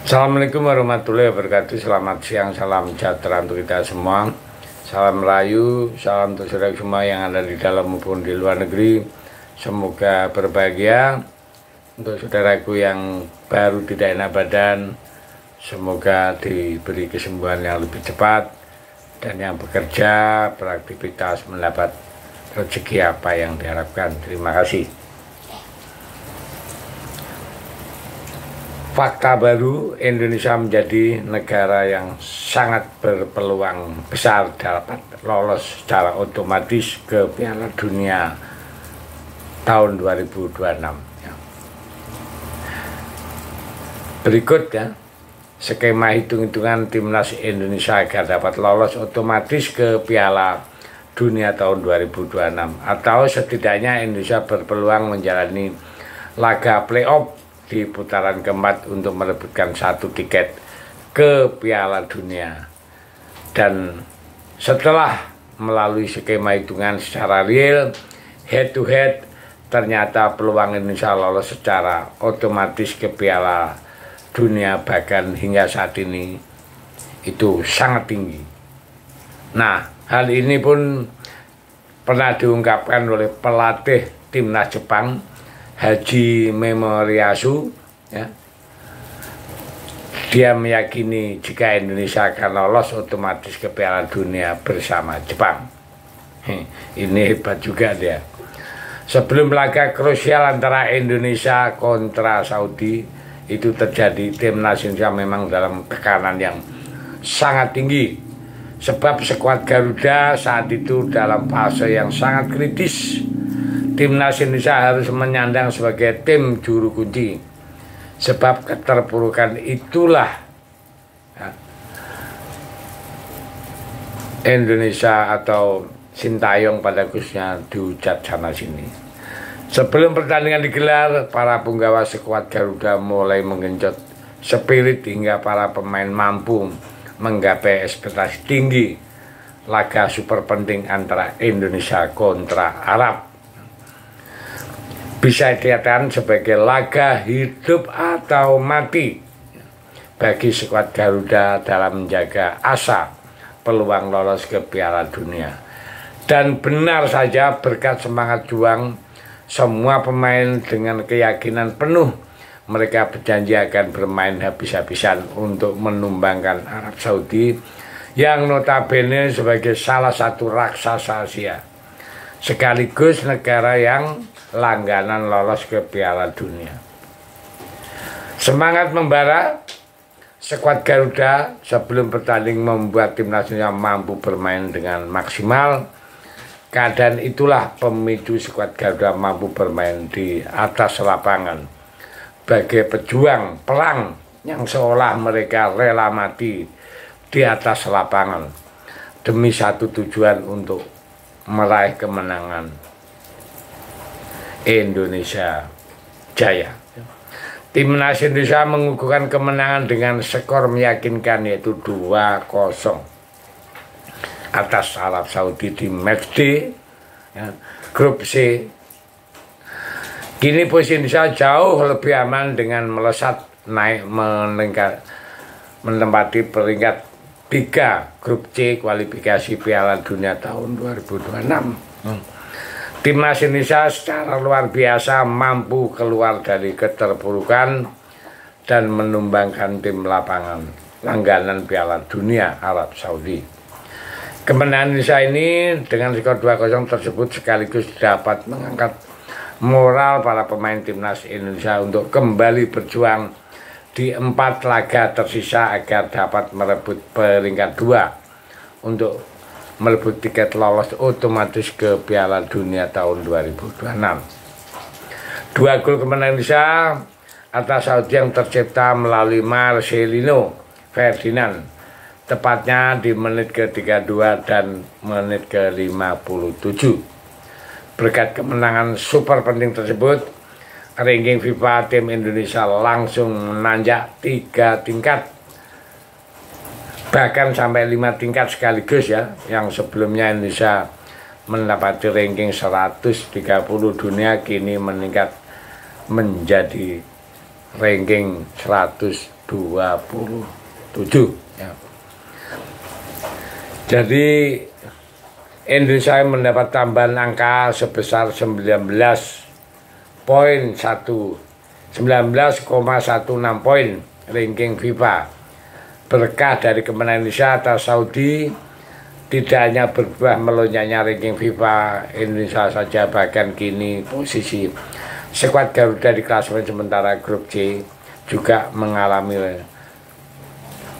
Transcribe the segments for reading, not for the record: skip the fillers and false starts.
Assalamualaikum warahmatullahi wabarakatuh. Selamat siang, salam sejahtera untuk kita semua. Salam Melayu, salam untuk saudara semua yang ada di dalam maupun di luar negeri. Semoga berbahagia. Untuk saudaraku yang baru tidak enak badan, semoga diberi kesembuhan yang lebih cepat. Dan yang bekerja, beraktivitas, mendapat rezeki apa yang diharapkan. Terima kasih. Fakta baru, Indonesia menjadi negara yang sangat berpeluang besar dapat lolos secara otomatis ke Piala Dunia tahun 2026. Berikut ya, skema hitung-hitungan timnas Indonesia agar dapat lolos otomatis ke Piala Dunia tahun 2026, atau setidaknya Indonesia berpeluang menjalani laga playoff di putaran keempat untuk merebutkan satu tiket ke Piala Dunia. Dan setelah melalui skema hitungan secara real, head to head, ternyata peluang Indonesia lolos secara otomatis ke Piala Dunia bahkan hingga saat ini itu sangat tinggi. Nah, hal ini pun pernah diungkapkan oleh pelatih timnas Jepang, Haji Memoriyasu, ya. Dia meyakini jika Indonesia akan lolos otomatis ke Piala Dunia bersama Jepang. Ini hebat juga dia. Sebelum laga krusial antara Indonesia kontra Saudi itu terjadi, timnas Indonesia memang dalam tekanan yang sangat tinggi. Sebab skuad Garuda saat itu dalam fase yang sangat kritis. Timnas Indonesia harus menyandang sebagai tim juru kunci. Sebab keterpurukan itulah ya, Indonesia atau Sintayong pada khususnya dihujat sana sini. Sebelum pertandingan digelar, para punggawa skuad Garuda mulai menggenjot spirit hingga para pemain mampu menggapai ekspektasi tinggi laga super penting antara Indonesia kontra Arab. Bisa dikatakan sebagai laga hidup atau mati bagi skuad Garuda dalam menjaga asa peluang lolos ke Piala Dunia. Dan benar saja, berkat semangat juang semua pemain dengan keyakinan penuh, mereka berjanji akan bermain habis-habisan untuk menumbangkan Arab Saudi yang notabene sebagai salah satu raksasa Asia, sekaligus negara yang langganan lolos ke Piala Dunia. Semangat membara, skuad Garuda sebelum bertanding membuat timnas Indonesia mampu bermain dengan maksimal. Keadaan itulah pemicu skuad Garuda mampu bermain di atas lapangan sebagai pejuang perang yang seolah mereka rela mati di atas lapangan demi satu tujuan, untuk meraih kemenangan Indonesia Jaya. Timnas Indonesia mengukuhkan kemenangan dengan skor meyakinkan, yaitu 2-0 atas Arab Saudi di match D ya, grup C. Kini posisi Indonesia jauh lebih aman dengan melesat naik menempati peringkat 3 grup C kualifikasi Piala Dunia tahun 2026. Timnas Indonesia secara luar biasa mampu keluar dari keterpurukan dan menumbangkan tim lapangan langganan Piala Dunia Arab Saudi. Kemenangan Indonesia ini dengan skor 2-0 tersebut sekaligus dapat mengangkat moral para pemain timnas Indonesia untuk kembali berjuang di 4 laga tersisa agar dapat merebut peringkat 2 untuk merebut tiket lolos otomatis ke Piala Dunia tahun 2026. 2 gol kemenangan Indonesia atas Saudi yang tercipta melalui Marcelino Ferdinand, tepatnya di menit ke-32 dan menit ke-57. Berkat kemenangan super penting tersebut, ranking FIFA tim Indonesia langsung menanjak 3 tingkat, bahkan sampai 5 tingkat sekaligus ya. Yang sebelumnya Indonesia mendapati ranking 130 dunia, kini meningkat menjadi ranking 127 ya. Jadi Indonesia mendapat tambahan angka sebesar 19,16 poin ranking FIFA. Berkah dari kemenangan Indonesia atas Saudi, tidak hanya berbuah melonjaknya ranking FIFA Indonesia saja, bahkan kini posisi skuad Garuda di klasemen sementara grup C juga mengalami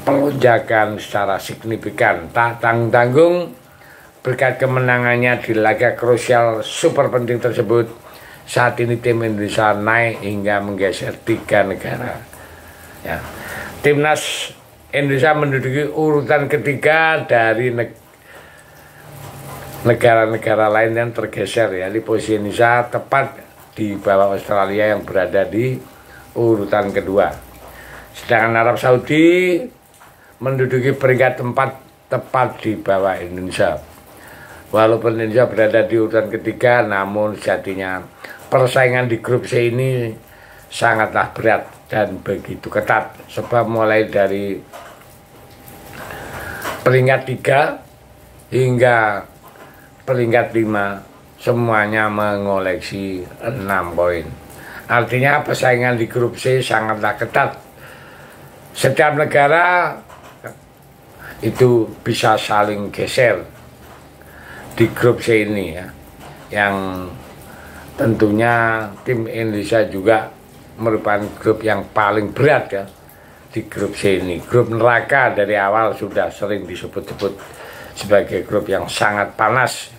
pelonjakan secara signifikan. Tak tanggung-tanggung berkat kemenangannya di laga krusial super penting tersebut, saat ini tim Indonesia naik hingga menggeser 3 negara ya. Timnas Indonesia menduduki urutan ketiga dari negara-negara lain yang tergeser ya. Di posisi Indonesia tepat di bawah Australia yang berada di urutan kedua. Sedangkan Arab Saudi menduduki peringkat 4 tepat di bawah Indonesia. Walaupun Indonesia berada di urutan ketiga, namun sejatinya persaingan di grup C ini sangatlah berat dan begitu ketat, sebab mulai dari peringkat 3 hingga peringkat 5 semuanya mengoleksi 6 poin. Artinya persaingan di grup C sangatlah ketat. Setiap negara itu bisa saling geser di grup C ini ya. Yang tentunya tim Indonesia juga merupakan grup yang paling berat ya di grup C ini. Grup neraka dari awal sudah sering disebut-sebut sebagai grup yang sangat panas.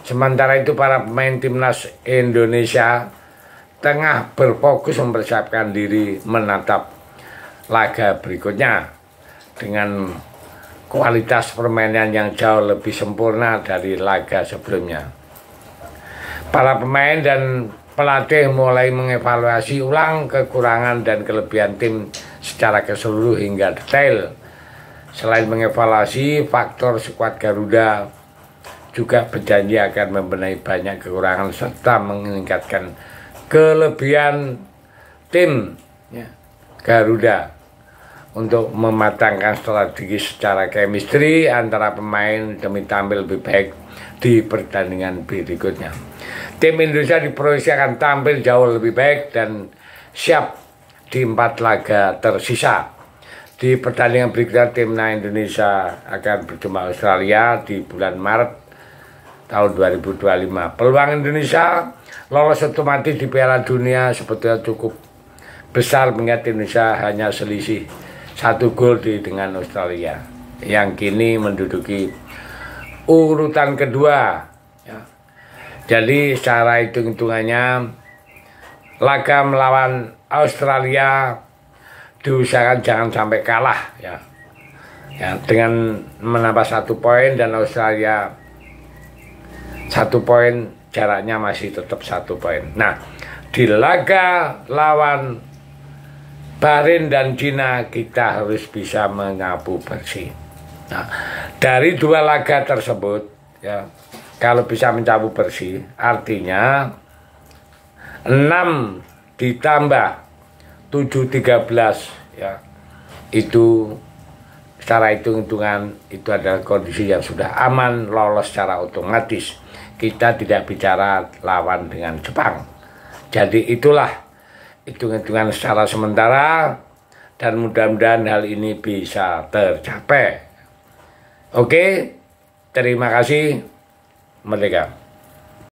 Sementara itu para pemain timnas Indonesia tengah berfokus mempersiapkan diri menatap laga berikutnya dengan kualitas permainan yang jauh lebih sempurna dari laga sebelumnya. Para pemain dan pelatih mulai mengevaluasi ulang kekurangan dan kelebihan tim secara keseluruhan hingga detail. Selain mengevaluasi faktor skuad Garuda, juga berjanji akan membenahi banyak kekurangan serta meningkatkan kelebihan tim ya, Garuda untuk mematangkan strategi secara chemistry antara pemain demi tampil lebih baik di pertandingan berikutnya. Tim Indonesia diproyeksi akan tampil jauh lebih baik dan siap di 4 laga tersisa. Di pertandingan berikutnya timnas Indonesia akan berjumpa Australia di bulan Maret tahun 2025. Peluang Indonesia lolos otomatis di Piala Dunia sebetulnya cukup besar, mengingat Indonesia hanya selisih 1 gol dengan Australia yang kini menduduki urutan kedua ya. Jadi secara hitung-hitungannya laga melawan Australia diusahakan jangan sampai kalah ya. Ya, dengan menambah 1 poin dan Australia 1 poin, jaraknya masih tetap 1 poin. Nah, di laga lawan Bahrain dan Cina kita harus bisa menyapu bersih. Nah, dari 2 laga tersebut ya, kalau bisa mencapu bersih artinya 6 ditambah 7-13 ya, itu secara hitung-hitungan itu adalah kondisi yang sudah aman, lolos secara otomatis. Kita tidak bicara lawan dengan Jepang. Jadi itulah hitung-hitungan secara sementara dan mudah-mudahan hal ini bisa tercapai. Oke, terima kasih. Merdeka.